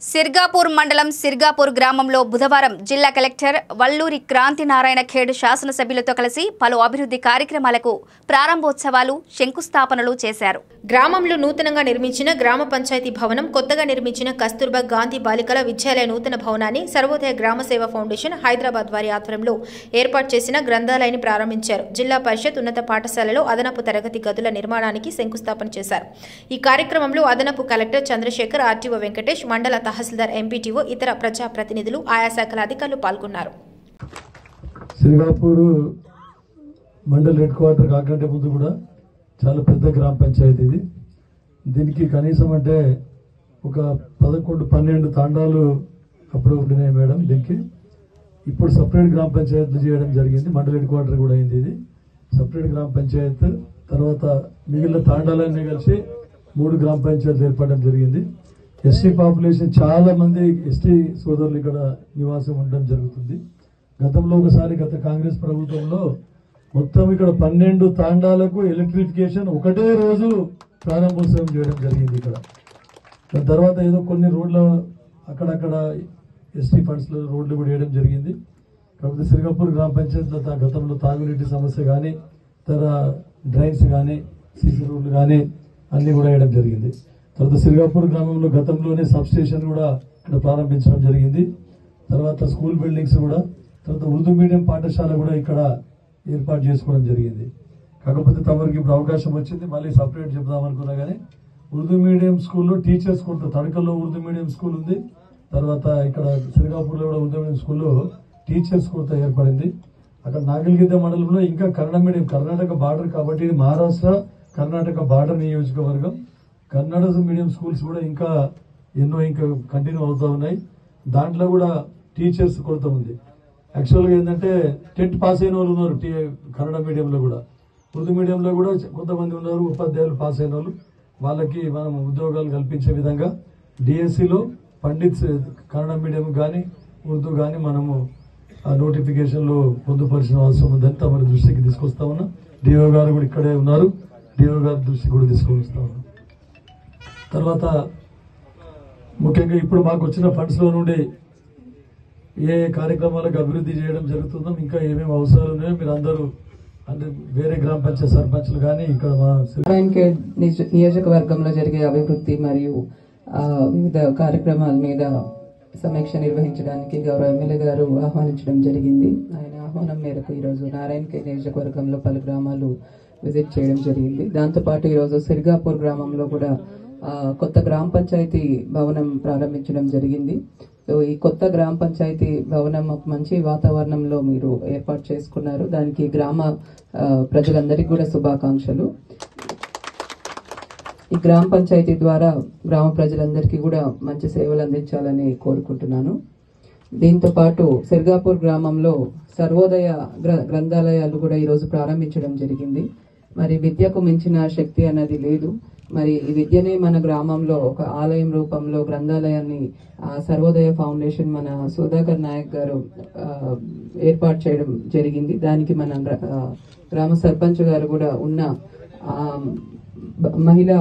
సిర్గాపూర్ మండలం సిర్గాపూర్ గ్రామంలో బుధవారం జిల్లా కలెక్టర్ వల్లూరి క్రాంతి నారాయణ ఖేడ్ శాసనసభ్యులతో కలిసి పలు అభివృద్ధి కార్యక్రమాలకు ప్రారంభోత్సవాలు శంకుస్థాపనలు చేశారు. గ్రామంలో నూతనంగా నిర్మించిన గ్రామ పంచాయతీ భవనం, కొత్తగా నిర్మించిన కస్తూర్బా గాంధీ బాలికల విద్యాలయ నూతన భవనాన్ని సర్వోదయ గ్రామ సేవా ఫౌండేషన్ హైదరాబాద్ వారి ఆధ్వర్యంలో ఏర్పాటు చేసిన గ్రంథాలయాన్ని ప్రారంభించారు. జిల్లా పరిషత్ ఉన్నత పాఠశాలలో అదనపు తరగతి గదుల నిర్మాణానికి శంకుస్థాపన చేశారు. ఈ కార్యక్రమంలో అదనపు కలెక్టర్ చంద్రశేఖర్, ఆర్టీఓ వెంకటేష్, మండల తహసీల్దార్, ఎంపీటీఓ, ఇతర ప్రజా ప్రతినిధులు, ఆయా శాఖల అధికారులు పాల్గొన్నారు. సిర్గాపూర్ మండల్ హెడ్ క్వార్టర్ కాకంటే ముందు కూడా చాలా పెద్ద గ్రామ పంచాయతీ ఇది. దీనికి కనీసం అంటే ఒక 11-12 తాండాలు అప్పుడు ఉండినాయి మేడం. దీనికి ఇప్పుడు సపరేట్ గ్రామ పంచాయతీలు చేయడం జరిగింది. మండల్ హెడ్ క్వార్టర్ కూడా అయింది. ఇది సపరేట్ గ్రామ పంచాయత్. తర్వాత మిగిలిన తాండాలన్నీ కలిసి 3 గ్రామ పంచాయతీలు ఏర్పడడం జరిగింది. ఎస్టీ పాపులేషన్ చాలా మంది ఎస్టీ సోదరులు ఇక్కడ నివాసం ఉండడం జరుగుతుంది. గతంలో ఒకసారి గత కాంగ్రెస్ ప్రభుత్వంలో మొత్తం ఇక్కడ 12 తాండాలకు ఎలక్ట్రిఫికేషన్ ఒకటే రోజు ప్రారంభోత్సవం చేయడం జరిగింది ఇక్కడ. దాని తర్వాత ఏదో కొన్ని రోడ్ల అక్కడక్కడ ఎస్టీ ఫండ్స్ లో రోడ్లు కూడా వేయడం జరిగింది. కాకపోతే సిర్గాపూర్ గ్రామ పంచాయతీలో గతంలో తాగునీటి సమస్య కానీ, ఇతర డ్రైన్స్ కానీ, సీసీ రోడ్లు కానీ అన్ని కూడా వేయడం జరిగింది. తర్వాత సిర్గాపూర్ గ్రామంలో గతంలోనే సబ్ స్టేషన్ కూడా ఇక్కడ ప్రారంభించడం జరిగింది. తర్వాత స్కూల్ బిల్డింగ్స్ కూడా, తర్వాత ఉర్దూ మీడియం పాఠశాల కూడా ఇక్కడ ఏర్పాటు చేసుకోవడం జరిగింది. కాకపోతే తమరికి ఇప్పుడు అవకాశం వచ్చింది, మళ్ళీ సపరేట్ చెప్దాం అనుకున్నా కానీ ఉర్దూ మీడియం స్కూల్లో టీచర్స్ కొంత తడకల్లో ఉర్దూ మీడియం స్కూల్ ఉంది. తర్వాత ఇక్కడ సిర్గాపూర్లో కూడా ఉర్దూ మీడియం స్కూల్లో టీచర్స్ కొంత ఏర్పడింది. అక్కడ నాగల్గిద్ద మండలంలో ఇంకా కన్నడ మీడియం, కర్ణాటక బార్డర్ కాబట్టి ఇది మహారాష్ట్ర కర్ణాటక బార్డర్ నియోజకవర్గం. కన్నడ మీడియం స్కూల్స్ కూడా ఇంకా ఎన్నో ఇంకా కంటిన్యూ అవుతూ ఉన్నాయి. దాంట్లో కూడా టీచర్స్ కొరత ఉంది. యాక్చువల్గా ఏంటంటే 10th పాస్ అయిన వాళ్ళు ఉన్నారు కన్నడ మీడియంలో కూడా. ఉర్దూ మీడియంలో కూడా కొంతమంది ఉన్నారు ఉపాధ్యాయులు పాస్ అయిన వాళ్ళు. వాళ్ళకి మనం ఉద్యోగాలు కల్పించే విధంగా డిఎస్సిలో పండిట్స్ కన్నడ మీడియం కానీ ఉర్దూ కానీ మనము ఆ నోటిఫికేషన్లో పొందుపరిచిన అవసరం ఉందని తమ దృష్టికి తీసుకొస్తా ఉన్నా. డిఓ గారు కూడా ఇక్కడే ఉన్నారు. డిఓ గారి దృష్టికి కూడా తీసుకొస్తా ఉన్నాం. తర్వాత ముఖ్యంగా ఇప్పుడు మాకు వచ్చిన ఫండ్స్ లో నుండి ఏ కార్యక్రమాలకు అభివృద్ధి చేయడం జరుగుతుందో, ఇంకా ఏమేమి అవసరాలు ఉన్నాయో మీరు అందరూ అంటే వేరే గ్రామ పంచాయత్ సర్పంచ్లు కానీ ఇక్కడ నియోజకవర్గంలో జరిగే అభివృద్ధి మరియు వివిధ కార్యక్రమాల మీద సమీక్ష నిర్వహించడానికి గౌరవ ఎమ్మెల్యే గారు ఆహ్వానించడం జరిగింది. ఆయన ఆహ్వానం మేరకు ఈరోజు నారాయణఖేడ్ నియోజకవర్గంలో పలు గ్రామాలు విజిట్ చేయడం జరిగింది. దాంతోపాటు ఈరోజు సిర్గాపూర్ గ్రామంలో కూడా కొత్త గ్రామ పంచాయతీ భవనం ప్రారంభించడం జరిగింది. సో ఈ కొత్త గ్రామ పంచాయతీ భవనం మంచి వాతావరణంలో మీరు ఏర్పాటు చేసుకున్నారు. దానికి గ్రామ ప్రజలందరికీ కూడా శుభాకాంక్షలు. ఈ గ్రామ పంచాయతీ ద్వారా గ్రామ ప్రజలందరికీ కూడా మంచి సేవలు అందించాలని కోరుకుంటున్నాను. దీంతో పాటు సిర్గాపూర్ గ్రామంలో సర్వోదయ గ్రంథాలయాలు కూడా ఈరోజు ప్రారంభించడం జరిగింది. మరి విద్యకు మించిన శక్తి అన్నది లేదు. మరి ఈ విద్యనే మన గ్రామంలో ఒక ఆలయం రూపంలో గ్రంథాలయాన్ని సర్వోదయ ఫౌండేషన్ మన సుధాకర్ నాయక్ గారు ఏర్పాటు చేయడం జరిగింది. దానికి మన గ్రామ సర్పంచ్ గారు కూడా ఉన్న మహిళా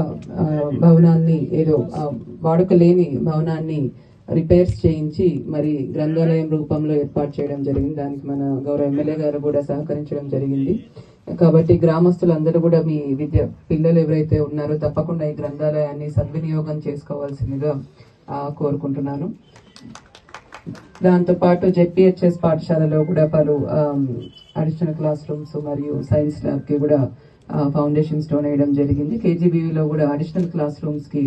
భవనాన్ని ఏదో వాడుక లేని భవనాన్ని రిపేర్స్ చేయించి మరి గ్రంథాలయం రూపంలో ఏర్పాటు చేయడం జరిగింది. దానికి మన గౌరవ ఎమ్మెల్యే గారు కూడా సహకరించడం జరిగింది. కాబట్టి గ్రామస్తులందరూ కూడా మీ పిల్లలు ఎవరైతే ఉన్నారో తప్పకుండా ఈ గ్రంథాలయాన్ని సద్వినియోగం చేసుకోవాల్సిందిగా కోరుకుంటున్నాను. దాంతో పాటు జెడ్పీహెచ్ఎస్ పాఠశాలలో కూడా పలు అడిషనల్ క్లాస్ రూమ్స్ మరియు సైన్స్ ల్యాబ్ కి కూడా ఫౌండేషన్ స్టోన్ వేయడం జరిగింది. కేజీబీవీలో కూడా అడిషనల్ క్లాస్ రూమ్స్ కి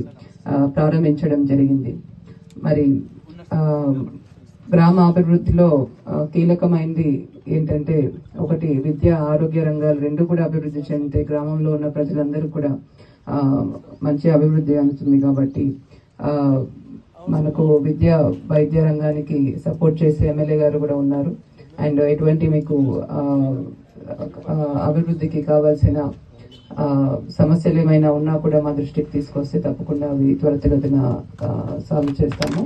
ప్రారంభించడం జరిగింది. మరి గ్రామ అభివృద్ధిలో కీలకమైనది ఏంటంటే ఒకటి విద్య, ఆరోగ్య రంగాలు రెండు కూడా అభివృద్ధి చెందితే గ్రామంలో ఉన్న ప్రజలందరూ కూడా మంచి అభివృద్ధి అందుతుంది. కాబట్టి మనకు విద్య, వైద్య రంగానికి సపోర్ట్ చేసే ఎమ్మెల్యే గారు కూడా ఉన్నారు. అండ్ ఎటువంటి మీకు అభివృద్ధికి కావాల్సిన సమస్యలు ఏమైనా ఉన్నా కూడా మా దృష్టికి తీసుకొస్తే తప్పకుండా అవి త్వరితగతిన సాల్వ్ చేస్తాము.